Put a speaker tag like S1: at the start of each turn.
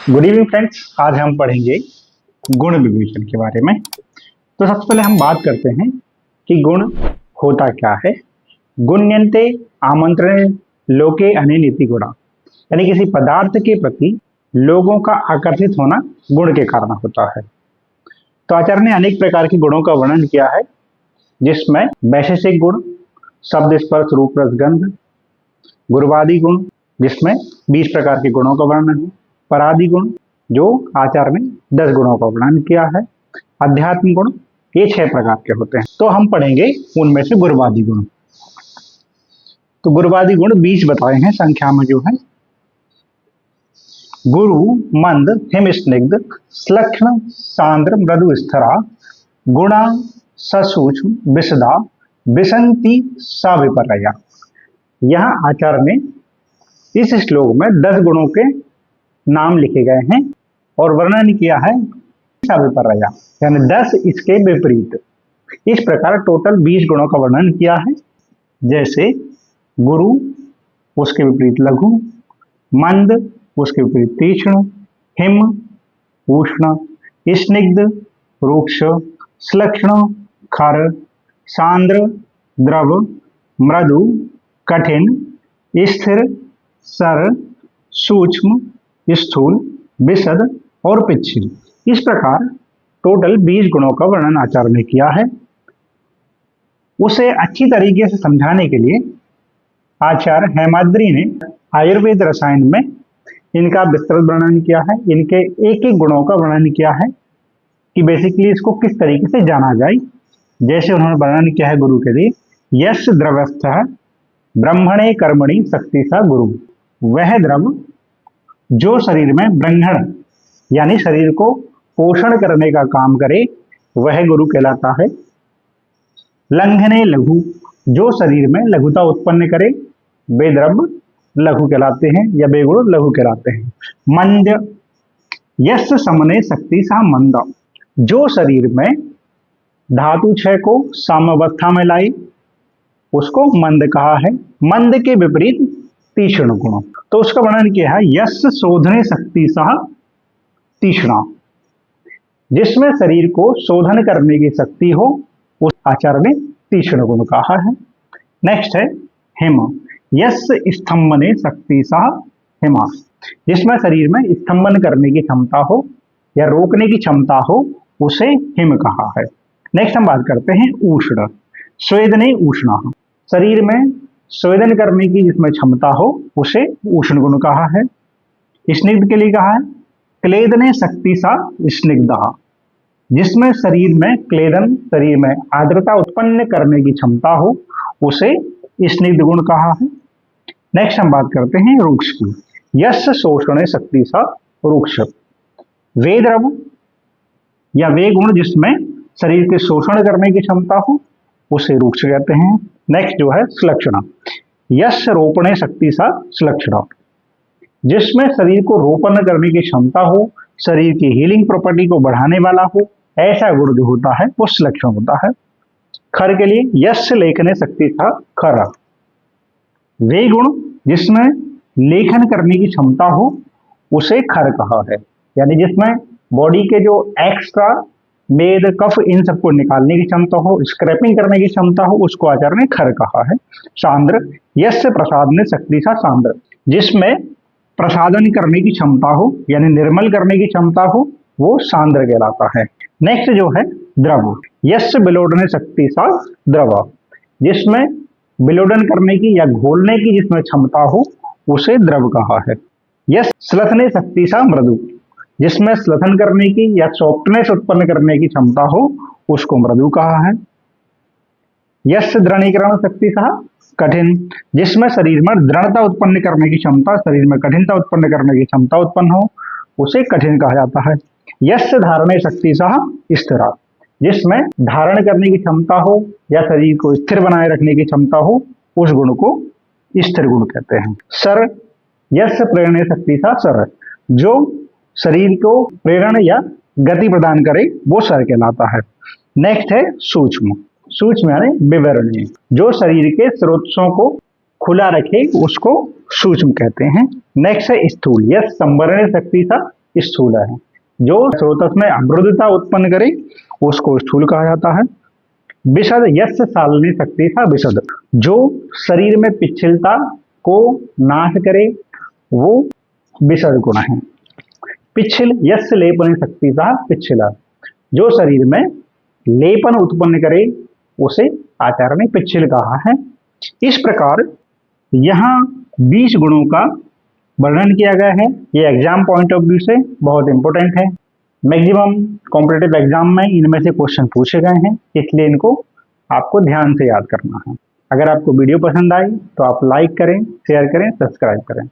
S1: Good evening friends. आज हम पढ़ेंगे गुण विभूषण के बारे में। तो सबसे पहले हम बात करते हैं कि गुण होता क्या है। गुण्यन्ते आमंत्रण लोके अनिति गुणा, यानी किसी पदार्थ के प्रति लोगों का आकर्षित होना गुण के कारण होता है। तो आचार्य ने अनेक प्रकार के गुणों का वर्णन किया है, जिसमें वैशेषिक गुण, शब्द स्पर्श रूप रस गंध, गुरुवादी गुण जिसमें 20 प्रकार के गुणों का वर्णन है, परादि गुण जो आचार्य ने 10 गुणों का वर्णन किया है, अध्यात्म गुण ये 6 प्रकार के होते हैं। तो हम पढ़ेंगे उनमें से गुरुवादी गुण। तो गुरुवादी गुण 20 बताए हैं संख्या में जो है। गुरु मंद हिम स्निग्ध श्लक्ष्ण सांद्र मृदु स्थरा गुणा ससूक्ष्म विशदा विसंति सविपर्या। यहाँ आचार्य ने इस श्लोक में 10 गुणों के नाम लिखे गए हैं और वर्णन किया है सविपर्या, यानी 10 इसके विपरीत। इस प्रकार टोटल 20 गुणों का वर्णन किया है। जैसे गुरु उसके विपरीत लघु, मंद उसके विपरीत तीक्ष्ण, हिम उष्ण, स्निग्ध रूक्ष, श्लक्ष्ण खर, सांद्र द्रव, मृदु कठिन, स्थिर सर, सूक्ष्म स्थूल, विशद और पिच्छिल। इस प्रकार टोटल 20 गुणों का वर्णन आचार्य ने किया है। उसे अच्छी तरीके से समझाने के लिए आचार्य हेमाद्रि ने आयुर्वेद रसायन में इनका विस्तृत वर्णन किया है। इनके एक एक गुणों का वर्णन किया है कि बेसिकली इसको किस तरीके से जाना जाए। जैसे उन्होंने वर्णन किया है गुरु के लिए, यश द्रवस्थ ब्रह्मणे कर्मणि शक्ति सा गुरु, वह द्रव जो शरीर में ब्रह्मण यानी शरीर को पोषण करने का काम करे वह गुरु कहलाता है। लंघने लघु जो शरीर में लघुता उत्पन्न करे वे द्रव लघु कहलाते हैं या वे गुण लघु कहलाते हैं। मंद यश समने शक्ति सा मंद जो शरीर में धातु क्षय को साम्यावस्था में लाई उसको मंद कहा है। मंद के विपरीत तीक्ष्ण गुण, तो उसका वर्णन किया है यश शोधने शक्ति सह तीक्ष्णा, जिसमें शरीर को शोधन करने की शक्ति हो उस आचार्य ने तीक्ष्ण गुण कहा है। नेक्स्ट है हिम, यश स्तंभने शक्ति सह हिमा, जिसमें शरीर में स्तंभन करने की क्षमता हो या रोकने की क्षमता हो उसे हिम कहा है। नेक्स्ट हम बात करते हैं उष्ण, स्वेदने उष्णा, शरीर में स्वेदन करने की जिसमें क्षमता हो उसे उष्ण गुण कहा है। स्निग्ध के लिए कहा है क्लेदने शक्ति सा स्निग्धा, जिसमें शरीर में क्लेदन शरीर में आर्द्रता उत्पन्न करने की क्षमता हो उसे स्निग्ध गुण कहा है। नेक्स्ट हम बात करते हैं रूक्ष की, यश शोषणे शक्ति सा रूक्ष, वे द्रव या वे गुण जिसमें शरीर के शोषण करने की क्षमता हो उसे रूक्ष कहते हैं। नेक्स्ट जो है श्लक्षण, यश रोपणे शक्ति सा श्लक्षण, जिसमें शरीर को रोपण करने की क्षमता हो, शरीर की हीलिंग प्रॉपर्टी को बढ़ाने वाला हो, ऐसा गुण जो होता है वो श्लक्षण होता है। खर के लिए यश लेखने शक्ति सा खर, वे गुण जिसमें लेखन करने की क्षमता हो उसे खर कहा है, यानी जिसमें बॉडी के जो एक्स्ट्रा मेद कफ इन सबको निकालने की क्षमता हो, स्क्रैपिंग करने की क्षमता हो उसको आचार्य ने खर कहा है। सांद्र, यश प्रसादने शक्ति सा सांद्र, जिसमें प्रसादन करने की क्षमता हो यानी निर्मल करने की क्षमता हो वो सांद्र कहलाता है। नेक्स्ट जो है द्रव, यश बिलोडने शक्ति सा द्रव, जिसमें बिलोडन करने की या घोलने की जिसमें क्षमता हो उसे द्रव कहा है। यश स्लथने शक्ति सा मृदु, जिसमें स्लथन करने की या सॉफ्टनेस उत्पन्न करने की क्षमता हो उसको मृदु कहा है। यश दृढ़ीकरण शक्ति सा कठिन, जिसमें शरीर में दृढ़ता उत्पन्न करने की क्षमता, शरीर में कठिनता उत्पन्न करने की क्षमता उत्पन्न हो उसे कठिन कहा जाता है। यश धारणे शक्ति सा स्थिरा, जिसमें धारण करने की क्षमता हो या शरीर को स्थिर बनाए रखने की क्षमता हो उस गुण को स्थिर गुण कहते हैं। सर, यश प्रेरणे शक्ति सा सर, जो शरीर को प्रेरण या गति प्रदान करे वो सर कहलाता है। नेक्स्ट है सूक्ष्म, सूक्ष्म यानी विवरणीय, जो शरीर के स्रोतों को खुला रखे उसको सूक्ष्म कहते हैं। नेक्स्ट है स्थूल, यह संवरण शक्ति था स्थूल है। जो स्रोतस में मृदुता उत्पन्न करे उसको स्थूल कहा जाता है। विशद यस्य शालिनी शक्ति था विशद, जो शरीर में पिछलता को नाश करे वो विशद गुण है। पिछल यस्य लेपन शक्ति था पिछला, जो शरीर में लेपन उत्पन्न करे उसे आचार्य ने पिछल कहा है। इस प्रकार यहाँ 20 गुणों का वर्णन किया गया है। ये एग्जाम पॉइंट ऑफ व्यू से बहुत इंपॉर्टेंट है। मैक्सिमम कॉम्पिटेटिव एग्जाम में इनमें से क्वेश्चन पूछे गए हैं, इसलिए इनको आपको ध्यान से याद करना है। अगर आपको वीडियो पसंद आई तो आप लाइक करें, शेयर करें, सब्सक्राइब करें।